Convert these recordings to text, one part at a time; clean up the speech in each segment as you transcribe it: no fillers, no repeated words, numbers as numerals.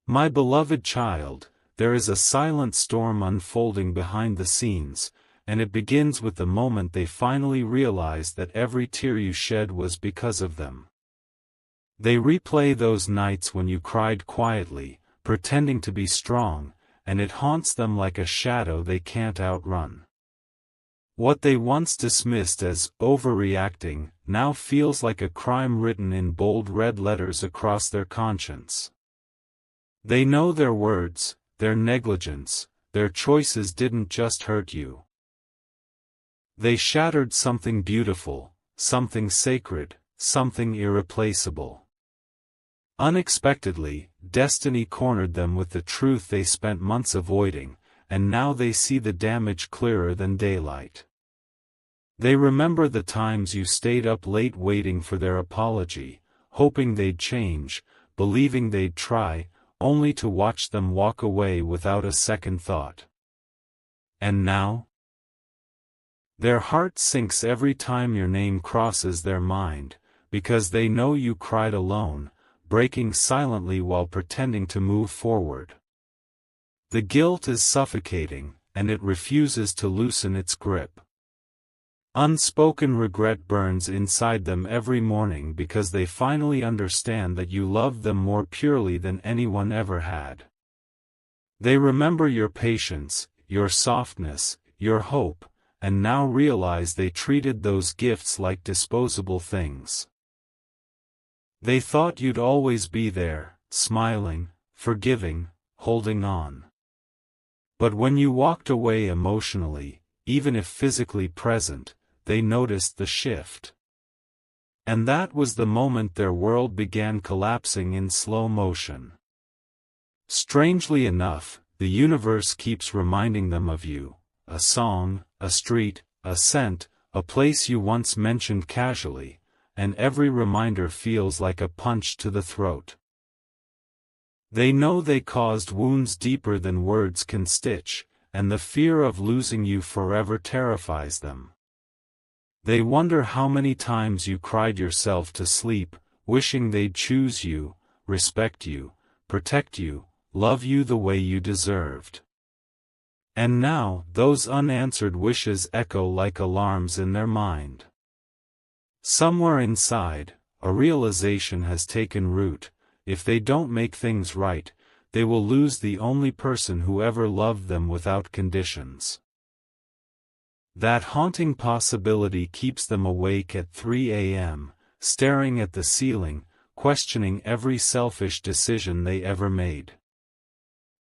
My beloved child, there is a silent storm unfolding behind the scenes, and it begins with the moment they finally realize that every tear you shed was because of them. They replay those nights when you cried quietly, pretending to be strong, and it haunts them like a shadow they can't outrun. What they once dismissed as overreacting now feels like a crime written in bold red letters across their conscience. They know their words, their negligence, their choices didn't just hurt you. They shattered something beautiful, something sacred, something irreplaceable. Unexpectedly, destiny cornered them with the truth they spent months avoiding, and now they see the damage clearer than daylight. They remember the times you stayed up late waiting for their apology, hoping they'd change, believing they'd try, only to watch them walk away without a second thought. And now? Their heart sinks every time your name crosses their mind, because they know you cried alone, breaking silently while pretending to move forward. The guilt is suffocating, and it refuses to loosen its grip. Unspoken regret burns inside them every morning because they finally understand that you loved them more purely than anyone ever had. They remember your patience, your softness, your hope, and now realize they treated those gifts like disposable things. They thought you'd always be there, smiling, forgiving, holding on. But when you walked away emotionally, even if physically present, they noticed the shift. And that was the moment their world began collapsing in slow motion. Strangely enough, the universe keeps reminding them of you, a song, a street, a scent, a place you once mentioned casually, and every reminder feels like a punch to the throat. They know they caused wounds deeper than words can stitch, and the fear of losing you forever terrifies them. They wonder how many times you cried yourself to sleep, wishing they'd choose you, respect you, protect you, love you the way you deserved. And now, those unanswered wishes echo like alarms in their mind. Somewhere inside, a realization has taken root: if they don't make things right, they will lose the only person who ever loved them without conditions. That haunting possibility keeps them awake at 3 a.m., staring at the ceiling, questioning every selfish decision they ever made.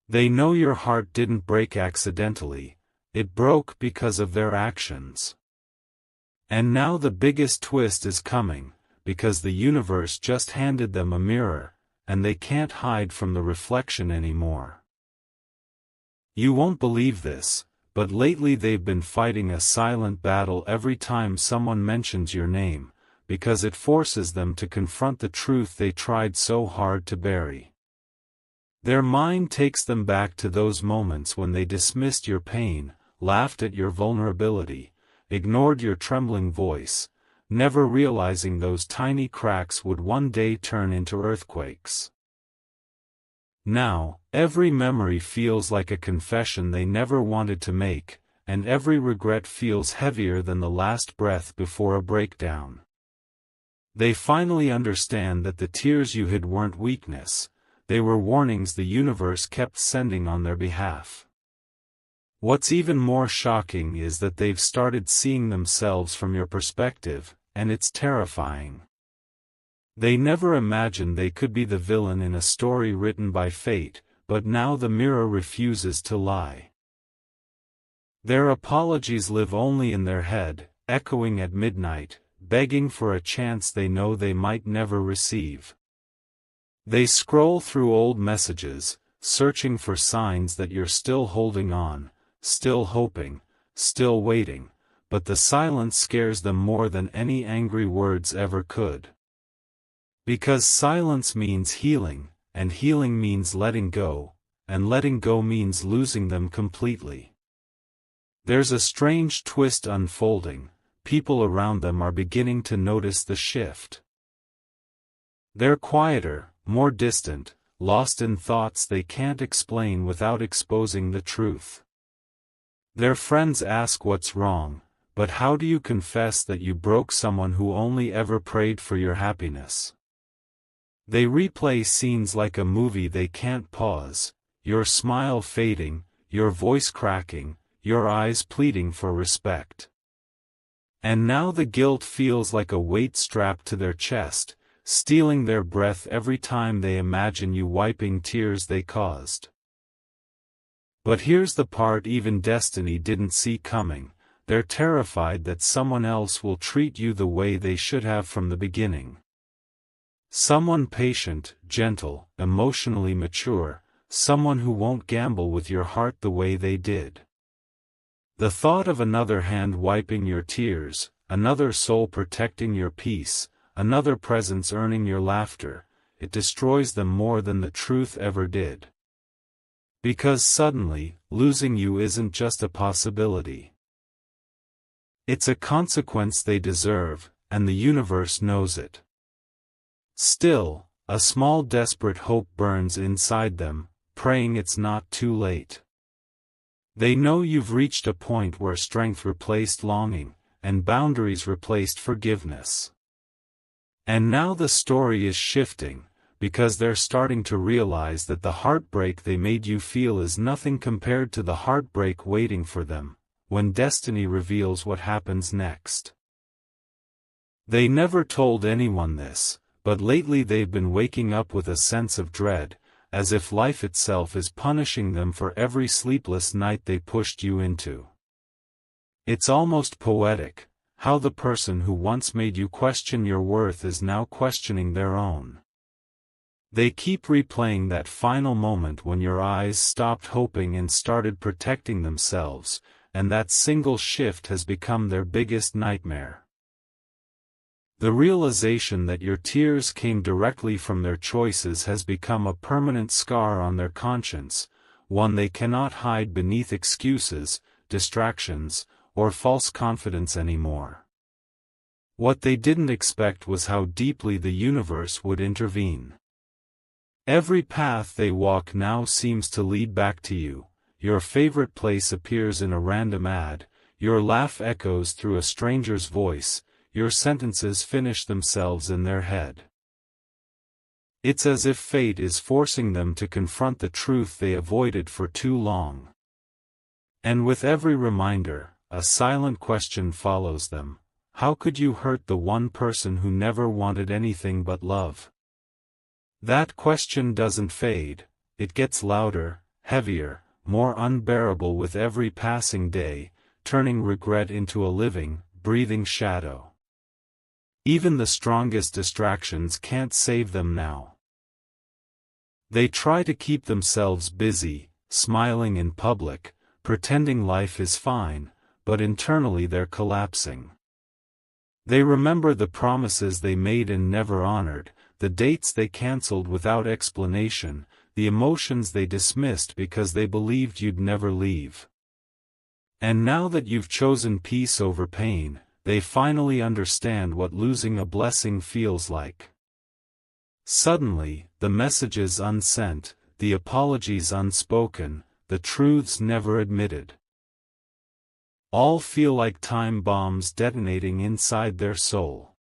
They know your heart didn't break accidentally, it broke because of their actions. And now the biggest twist is coming, because the universe just handed them a mirror, and they can't hide from the reflection anymore. You won't believe this, but lately they've been fighting a silent battle every time someone mentions your name, because it forces them to confront the truth they tried so hard to bury. Their mind takes them back to those moments when they dismissed your pain, laughed at your vulnerability, ignored your trembling voice, never realizing those tiny cracks would one day turn into earthquakes. Now, every memory feels like a confession they never wanted to make, and every regret feels heavier than the last breath before a breakdown. They finally understand that the tears you hid weren't weakness, they were warnings the universe kept sending on their behalf. What's even more shocking is that they've started seeing themselves from your perspective, and it's terrifying. They never imagined they could be the villain in a story written by fate, but now the mirror refuses to lie. Their apologies live only in their head, echoing at midnight, begging for a chance they know they might never receive. They scroll through old messages, searching for signs that you're still holding on, still hoping, still waiting, but the silence scares them more than any angry words ever could. Because silence means healing, and healing means letting go, and letting go means losing them completely. There's a strange twist unfolding. People around them are beginning to notice the shift. They're quieter, more distant, lost in thoughts they can't explain without exposing the truth. Their friends ask what's wrong, but how do you confess that you broke someone who only ever prayed for your happiness? They replay scenes like a movie they can't pause, your smile fading, your voice cracking, your eyes pleading for respect. And now the guilt feels like a weight strapped to their chest, stealing their breath every time they imagine you wiping tears they caused. But here's the part even destiny didn't see coming: they're terrified that someone else will treat you the way they should have from the beginning. Someone patient, gentle, emotionally mature, someone who won't gamble with your heart the way they did. The thought of another hand wiping your tears, another soul protecting your peace, another presence earning your laughter, it destroys them more than the truth ever did. Because suddenly, losing you isn't just a possibility. It's a consequence they deserve, and the universe knows it. Still, a small desperate hope burns inside them, praying it's not too late. They know you've reached a point where strength replaced longing, and boundaries replaced forgiveness. And now the story is shifting, because they're starting to realize that the heartbreak they made you feel is nothing compared to the heartbreak waiting for them, when destiny reveals what happens next. They never told anyone this, but lately they've been waking up with a sense of dread, as if life itself is punishing them for every sleepless night they pushed you into. It's almost poetic, how the person who once made you question your worth is now questioning their own. They keep replaying that final moment when your eyes stopped hoping and started protecting themselves, and that single shift has become their biggest nightmare. The realization that your tears came directly from their choices has become a permanent scar on their conscience, one they cannot hide beneath excuses, distractions, or false confidence anymore. What they didn't expect was how deeply the universe would intervene. Every path they walk now seems to lead back to you, your favorite place appears in a random ad, your laugh echoes through a stranger's voice, your sentences finish themselves in their head. It's as if fate is forcing them to confront the truth they avoided for too long. And with every reminder, a silent question follows them: how could you hurt the one person who never wanted anything but love? That question doesn't fade, it gets louder, heavier, more unbearable with every passing day, turning regret into a living, breathing shadow. Even the strongest distractions can't save them now. They try to keep themselves busy, smiling in public, pretending life is fine, but internally they're collapsing. They remember the promises they made and never honored, the dates they canceled without explanation, the emotions they dismissed because they believed you'd never leave. And now that you've chosen peace over pain, they finally understand what losing a blessing feels like. Suddenly, the messages unsent, the apologies unspoken, the truths never admitted, all feel like time bombs detonating inside their soul.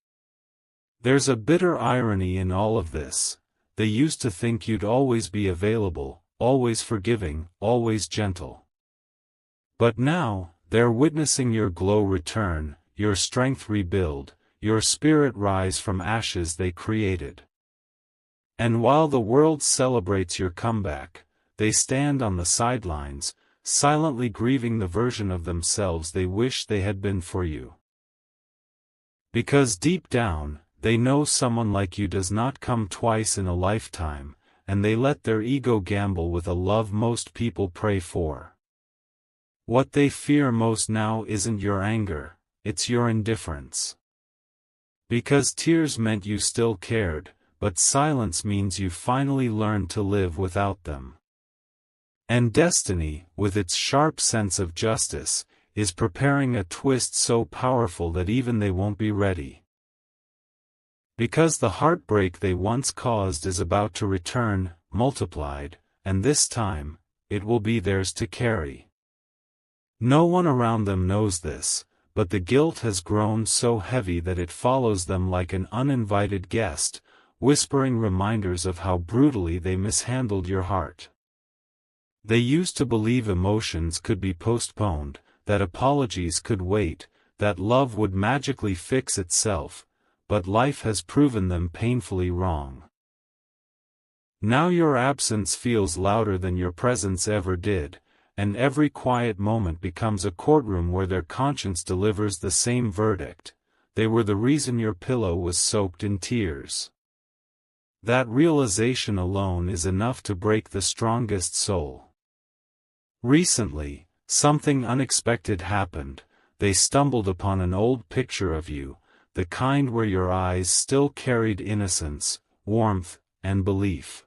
There's a bitter irony in all of this. They used to think you'd always be available, always forgiving, always gentle. But now, they're witnessing your glow return, your strength rebuild, your spirit rise from ashes they created. And while the world celebrates your comeback, they stand on the sidelines, silently grieving the version of themselves they wish they had been for you. Because deep down, they know someone like you does not come twice in a lifetime, and they let their ego gamble with a love most people pray for. What they fear most now isn't your anger, it's your indifference. Because tears meant you still cared, but silence means you finally learned to live without them. And destiny, with its sharp sense of justice, is preparing a twist so powerful that even they won't be ready. Because the heartbreak they once caused is about to return, multiplied, and this time, it will be theirs to carry. No one around them knows this, but the guilt has grown so heavy that it follows them like an uninvited guest, whispering reminders of how brutally they mishandled your heart. They used to believe emotions could be postponed, that apologies could wait, that love would magically fix itself, but life has proven them painfully wrong. Now your absence feels louder than your presence ever did, and every quiet moment becomes a courtroom where their conscience delivers the same verdict: they were the reason your pillow was soaked in tears. That realization alone is enough to break the strongest soul. Recently, something unexpected happened. They stumbled upon an old picture of you, the kind where your eyes still carried innocence, warmth, and belief.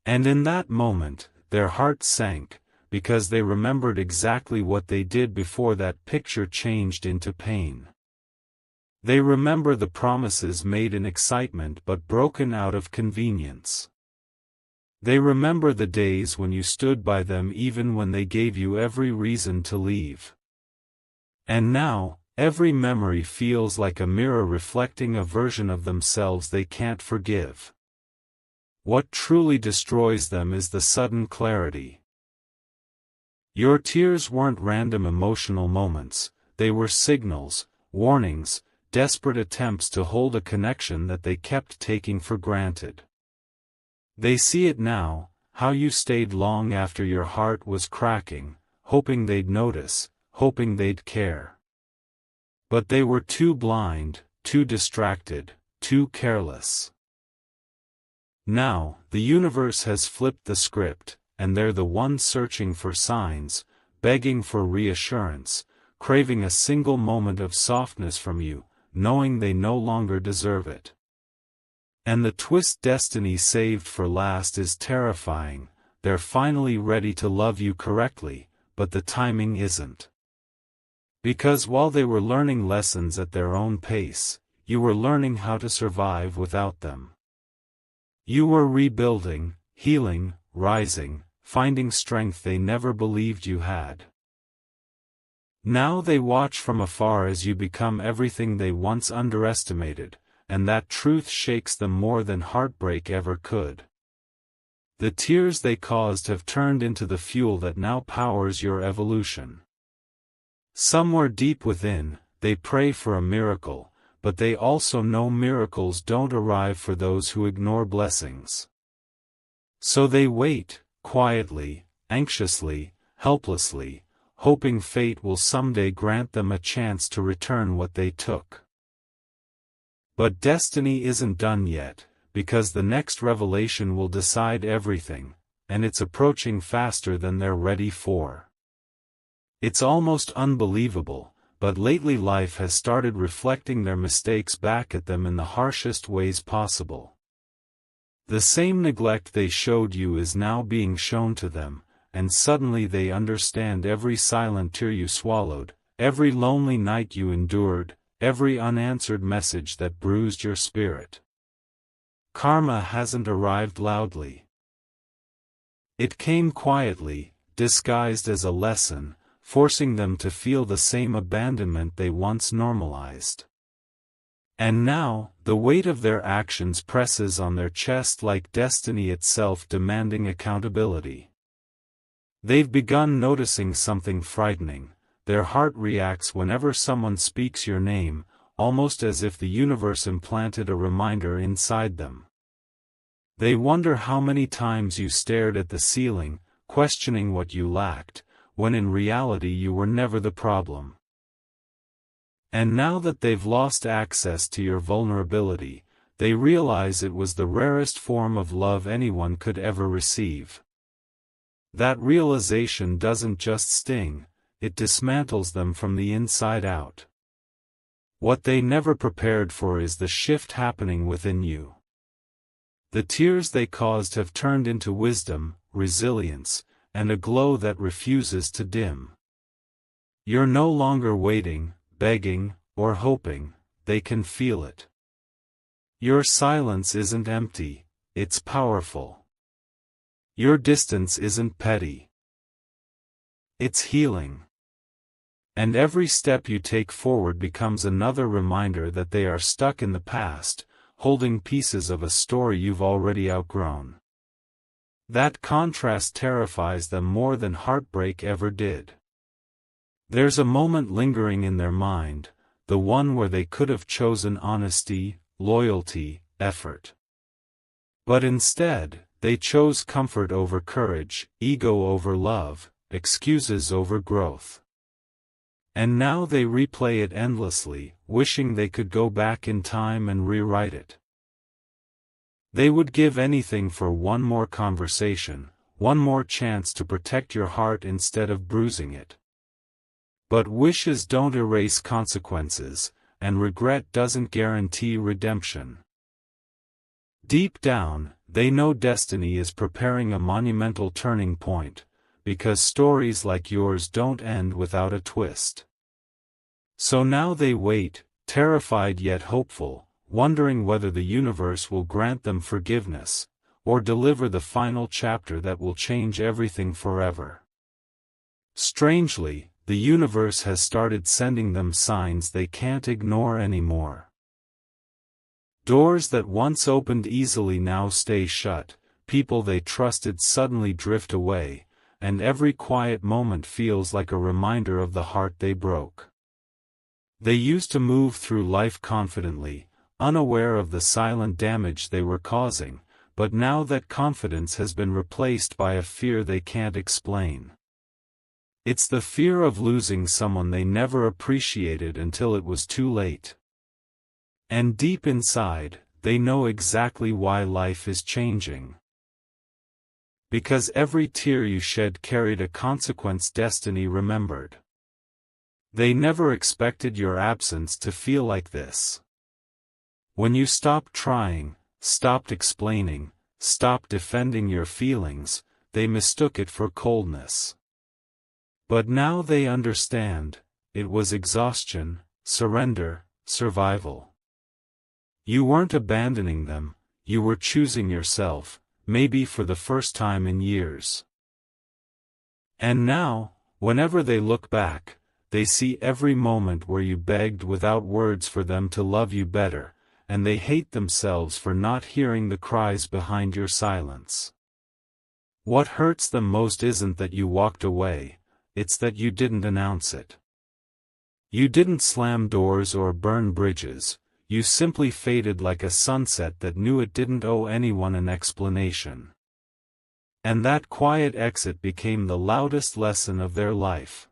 And in that moment, their hearts sank, because they remembered exactly what they did before that picture changed into pain. They remember the promises made in excitement but broken out of convenience. They remember the days when you stood by them even when they gave you every reason to leave. And now, every memory feels like a mirror reflecting a version of themselves they can't forgive. What truly destroys them is the sudden clarity. Your tears weren't random emotional moments, they were signals, warnings, desperate attempts to hold a connection that they kept taking for granted. They see it now, how you stayed long after your heart was cracking, hoping they'd notice, hoping they'd care. But they were too blind, too distracted, too careless. Now, the universe has flipped the script, and they're the ones searching for signs, begging for reassurance, craving a single moment of softness from you, knowing they no longer deserve it. And the twist destiny saved for last is terrifying. They're finally ready to love you correctly, but the timing isn't. Because while they were learning lessons at their own pace, you were learning how to survive without them. You were rebuilding, healing, rising, finding strength they never believed you had. Now they watch from afar as you become everything they once underestimated, and that truth shakes them more than heartbreak ever could. The tears they caused have turned into the fuel that now powers your evolution. Somewhere deep within, they pray for a miracle, but they also know miracles don't arrive for those who ignore blessings. So they wait, quietly, anxiously, helplessly, hoping fate will someday grant them a chance to return what they took. But destiny isn't done yet, because the next revelation will decide everything, and it's approaching faster than they're ready for. It's almost unbelievable, but lately life has started reflecting their mistakes back at them in the harshest ways possible. The same neglect they showed you is now being shown to them, and suddenly they understand every silent tear you swallowed, every lonely night you endured, every unanswered message that bruised your spirit. Karma hasn't arrived loudly. It came quietly, disguised as a lesson, forcing them to feel the same abandonment they once normalized. And now, the weight of their actions presses on their chest like destiny itself demanding accountability. They've begun noticing something frightening. Their heart reacts whenever someone speaks your name, almost as if the universe implanted a reminder inside them. They wonder how many times you stared at the ceiling, questioning what you lacked, when in reality you were never the problem. And now that they've lost access to your vulnerability, they realize it was the rarest form of love anyone could ever receive. That realization doesn't just sting, it dismantles them from the inside out. What they never prepared for is the shift happening within you. The tears they caused have turned into wisdom, resilience, and a glow that refuses to dim. You're no longer waiting, begging, or hoping, they can feel it. Your silence isn't empty, it's powerful. Your distance isn't petty. It's healing. And every step you take forward becomes another reminder that they are stuck in the past, holding pieces of a story you've already outgrown. That contrast terrifies them more than heartbreak ever did. There's a moment lingering in their mind, the one where they could have chosen honesty, loyalty, effort. But instead, they chose comfort over courage, ego over love, excuses over growth. And now they replay it endlessly, wishing they could go back in time and rewrite it. They would give anything for one more conversation, one more chance to protect your heart instead of bruising it. But wishes don't erase consequences, and regret doesn't guarantee redemption. Deep down, they know destiny is preparing a monumental turning point, because stories like yours don't end without a twist. So now they wait, terrified yet hopeful, wondering whether the universe will grant them forgiveness, or deliver the final chapter that will change everything forever. Strangely, the universe has started sending them signs they can't ignore anymore. Doors that once opened easily now stay shut, people they trusted suddenly drift away, and every quiet moment feels like a reminder of the heart they broke. They used to move through life confidently, unaware of the silent damage they were causing, but now that confidence has been replaced by a fear they can't explain. It's the fear of losing someone they never appreciated until it was too late. And deep inside, they know exactly why life is changing. Because every tear you shed carried a consequence destiny remembered. They never expected your absence to feel like this. When you stopped trying, stopped explaining, stopped defending your feelings, they mistook it for coldness. But now they understand, it was exhaustion, surrender, survival. You weren't abandoning them, you were choosing yourself, maybe for the first time in years. And now, whenever they look back, they see every moment where you begged without words for them to love you better, and they hate themselves for not hearing the cries behind your silence. What hurts them most isn't that you walked away, it's that you didn't announce it. You didn't slam doors or burn bridges, you simply faded like a sunset that knew it didn't owe anyone an explanation. And that quiet exit became the loudest lesson of their life.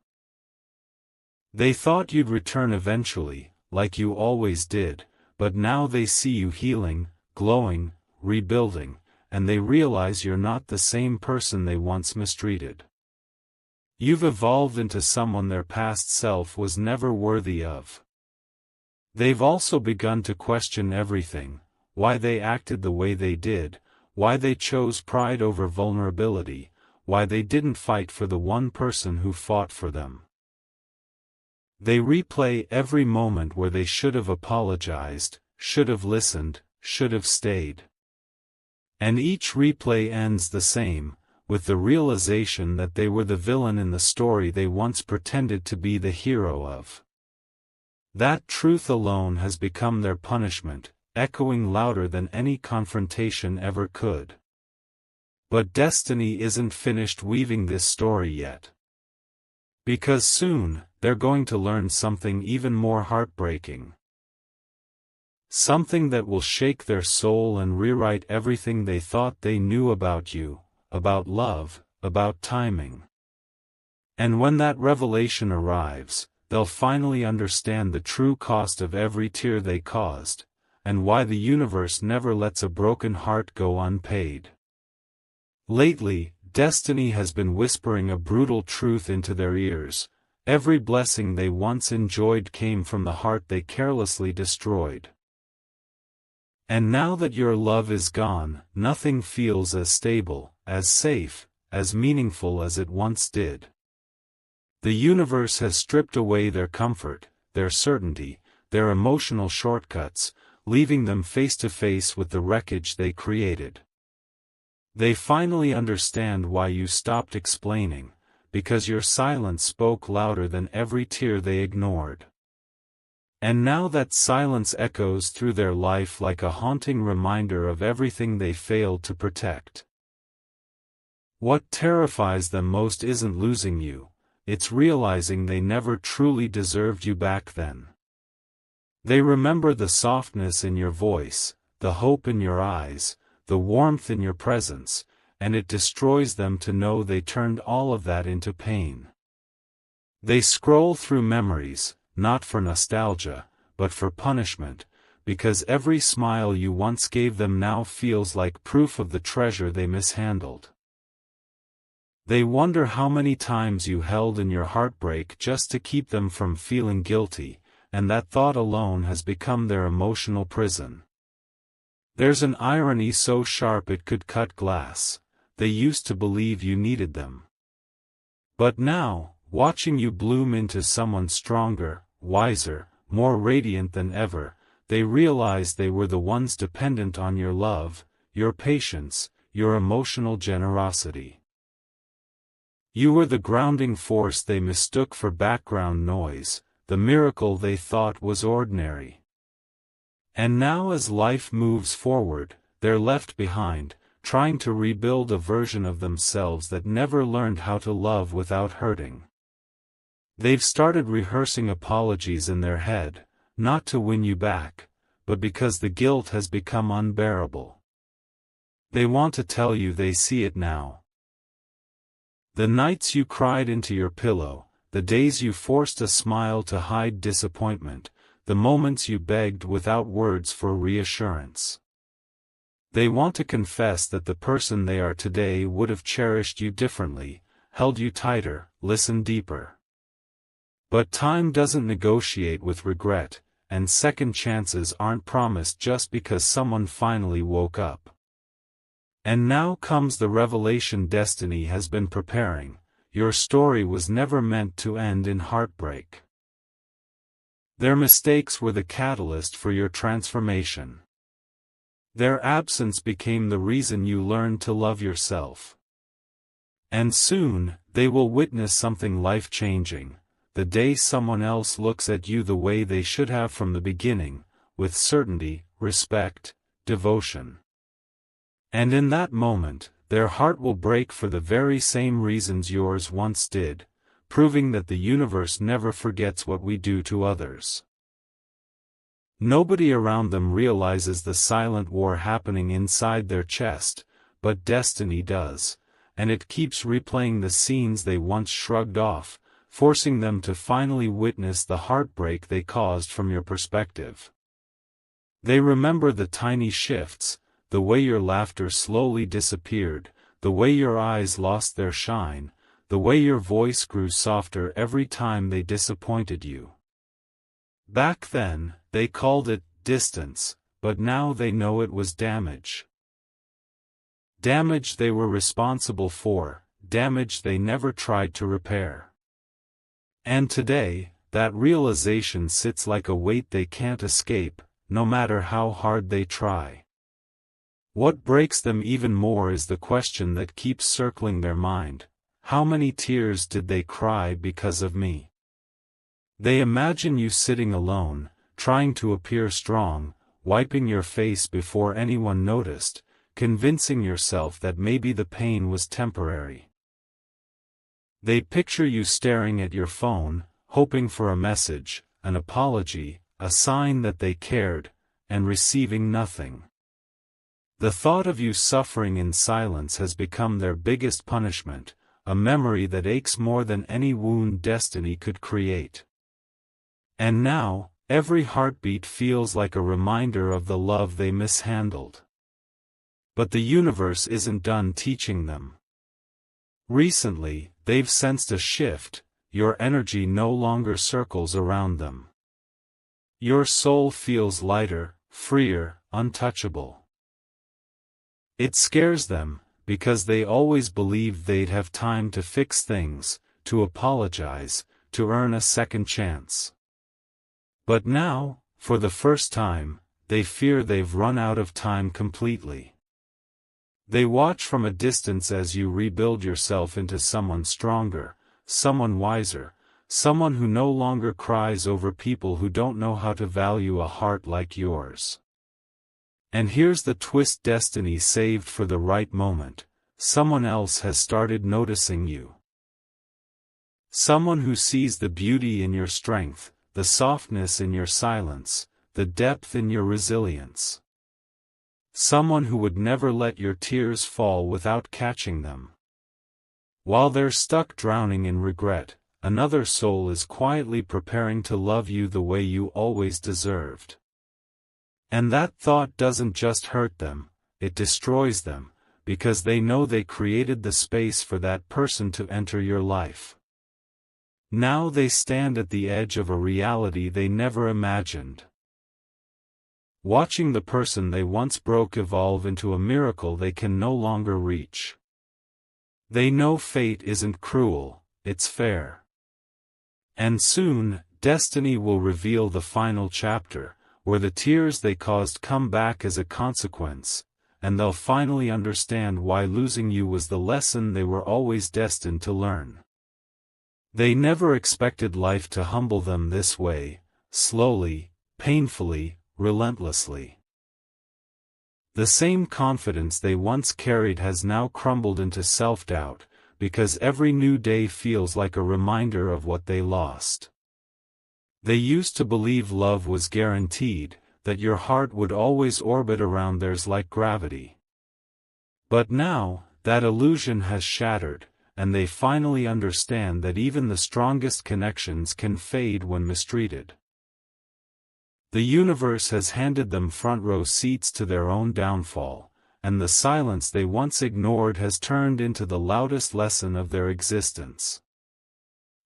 They thought you'd return eventually, like you always did, but now they see you healing, glowing, rebuilding, and they realize you're not the same person they once mistreated. You've evolved into someone their past self was never worthy of. They've also begun to question everything, why they acted the way they did, why they chose pride over vulnerability, why they didn't fight for the one person who fought for them. They replay every moment where they should have apologized, should have listened, should have stayed. And each replay ends the same, with the realization that they were the villain in the story they once pretended to be the hero of. That truth alone has become their punishment, echoing louder than any confrontation ever could. But destiny isn't finished weaving this story yet. Because soon, they're going to learn something even more heartbreaking. Something that will shake their soul and rewrite everything they thought they knew about you, about love, about timing. And when that revelation arrives, they'll finally understand the true cost of every tear they caused, and why the universe never lets a broken heart go unpaid. Lately, destiny has been whispering a brutal truth into their ears. Every blessing they once enjoyed came from the heart they carelessly destroyed. And now that your love is gone, nothing feels as stable, as safe, as meaningful as it once did. The universe has stripped away their comfort, their certainty, their emotional shortcuts, leaving them face to face with the wreckage they created. They finally understand why you stopped explaining, because your silence spoke louder than every tear they ignored. And now that silence echoes through their life like a haunting reminder of everything they failed to protect. What terrifies them most isn't losing you, it's realizing they never truly deserved you back then. They remember the softness in your voice, the hope in your eyes, the warmth in your presence, and it destroys them to know they turned all of that into pain. They scroll through memories, not for nostalgia, but for punishment, because every smile you once gave them now feels like proof of the treasure they mishandled. They wonder how many times you held in your heartbreak just to keep them from feeling guilty, and that thought alone has become their emotional prison. There's an irony so sharp it could cut glass. They used to believe you needed them. But now, watching you bloom into someone stronger, wiser, more radiant than ever, they realize they were the ones dependent on your love, your patience, your emotional generosity. You were the grounding force they mistook for background noise, the miracle they thought was ordinary. And now as life moves forward, they're left behind, trying to rebuild a version of themselves that never learned how to love without hurting. They've started rehearsing apologies in their head, not to win you back, but because the guilt has become unbearable. They want to tell you they see it now. The nights you cried into your pillow, the days you forced a smile to hide disappointment, the moments you begged without words for reassurance. They want to confess that the person they are today would have cherished you differently, held you tighter, listened deeper. But time doesn't negotiate with regret, and second chances aren't promised just because someone finally woke up. And now comes the revelation destiny has been preparing. Your story was never meant to end in heartbreak. Their mistakes were the catalyst for your transformation. Their absence became the reason you learned to love yourself. And soon, they will witness something life-changing, the day someone else looks at you the way they should have from the beginning, with certainty, respect, devotion. And in that moment, their heart will break for the very same reasons yours once did, proving that the universe never forgets what we do to others. Nobody around them realizes the silent war happening inside their chest, but destiny does, and it keeps replaying the scenes they once shrugged off, forcing them to finally witness the heartbreak they caused from your perspective. They remember the tiny shifts, the way your laughter slowly disappeared, the way your eyes lost their shine, the way your voice grew softer every time they disappointed you. Back then, they called it distance, but now they know it was damage. Damage they were responsible for, damage they never tried to repair. And today, that realization sits like a weight they can't escape, no matter how hard they try. What breaks them even more is the question that keeps circling their mind: how many tears did they cry because of me? They imagine you sitting alone, trying to appear strong, wiping your face before anyone noticed, convincing yourself that maybe the pain was temporary. They picture you staring at your phone, hoping for a message, an apology, a sign that they cared, and receiving nothing. The thought of you suffering in silence has become their biggest punishment, a memory that aches more than any wound destiny could create. And now, every heartbeat feels like a reminder of the love they mishandled. But the universe isn't done teaching them. Recently, they've sensed a shift. Your energy no longer circles around them. Your soul feels lighter, freer, untouchable. It scares them, because they always believed they'd have time to fix things, to apologize, to earn a second chance. But now, for the first time, they fear they've run out of time completely. They watch from a distance as you rebuild yourself into someone stronger, someone wiser, someone who no longer cries over people who don't know how to value a heart like yours. And here's the twist: destiny saved for the right moment. Someone else has started noticing you. Someone who sees the beauty in your strength, the softness in your silence, the depth in your resilience. Someone who would never let your tears fall without catching them. While they're stuck drowning in regret, another soul is quietly preparing to love you the way you always deserved. And that thought doesn't just hurt them, it destroys them, because they know they created the space for that person to enter your life. Now they stand at the edge of a reality they never imagined. Watching the person they once broke evolve into a miracle they can no longer reach. They know fate isn't cruel, it's fair. And soon, destiny will reveal the final chapter, where the tears they caused come back as a consequence, and they'll finally understand why losing you was the lesson they were always destined to learn. They never expected life to humble them this way, slowly, painfully, relentlessly. The same confidence they once carried has now crumbled into self-doubt, because every new day feels like a reminder of what they lost. They used to believe love was guaranteed, that your heart would always orbit around theirs like gravity. But now, that illusion has shattered, and they finally understand that even the strongest connections can fade when mistreated. The universe has handed them front-row seats to their own downfall, and the silence they once ignored has turned into the loudest lesson of their existence.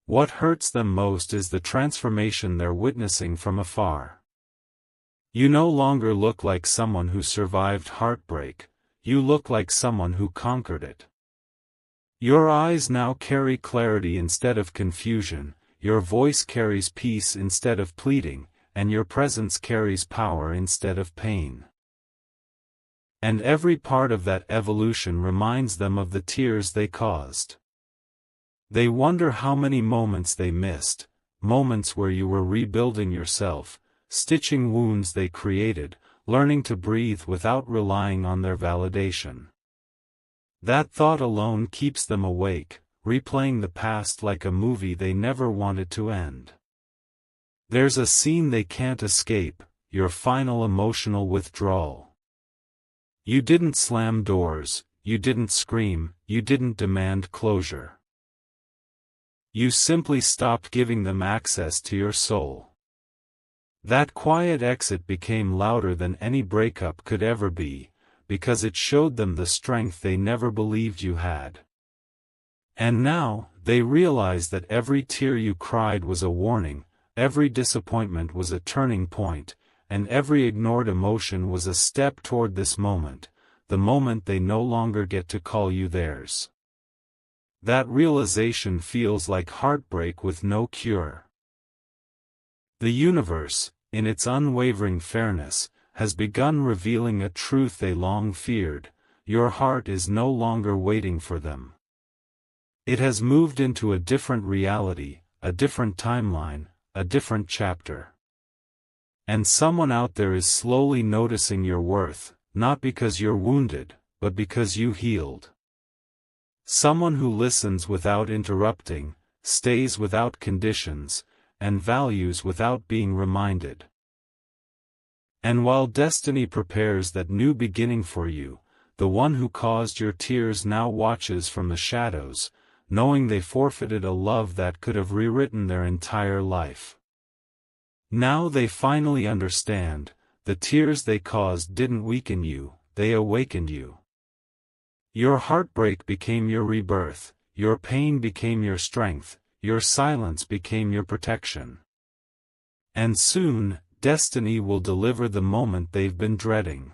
What hurts them most is the transformation they're witnessing from afar. You no longer look like someone who survived heartbreak, you look like someone who conquered it. Your eyes now carry clarity instead of confusion, your voice carries peace instead of pleading, and your presence carries power instead of pain. And every part of that evolution reminds them of the tears they caused. They wonder how many moments they missed, moments where you were rebuilding yourself, stitching wounds they created, learning to breathe without relying on their validation. That thought alone keeps them awake, replaying the past like a movie they never wanted to end. There's a scene they can't escape, your final emotional withdrawal. You didn't slam doors, you didn't scream, you didn't demand closure. You simply stopped giving them access to your soul. That quiet exit became louder than any breakup could ever be, because it showed them the strength they never believed you had. And now, they realize that every tear you cried was a warning, every disappointment was a turning point, and every ignored emotion was a step toward this moment, the moment they no longer get to call you theirs. That realization feels like heartbreak with no cure. The universe, in its unwavering fairness, has begun revealing a truth they long feared: your heart is no longer waiting for them. It has moved into a different reality, a different timeline, a different chapter. And someone out there is slowly noticing your worth, not because you're wounded, but because you healed. Someone who listens without interrupting, stays without conditions, and values without being reminded. And while destiny prepares that new beginning for you, the one who caused your tears now watches from the shadows, knowing they forfeited a love that could have rewritten their entire life. Now they finally understand, the tears they caused didn't weaken you, they awakened you. Your heartbreak became your rebirth, your pain became your strength, your silence became your protection. And soon, destiny will deliver the moment they've been dreading.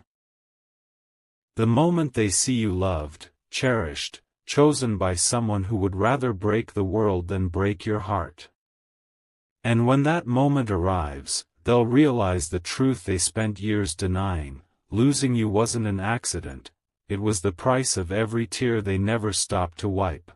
The moment they see you loved, cherished, chosen by someone who would rather break the world than break your heart. And when that moment arrives, they'll realize the truth they spent years denying: losing you wasn't an accident, it was the price of every tear they never stopped to wipe.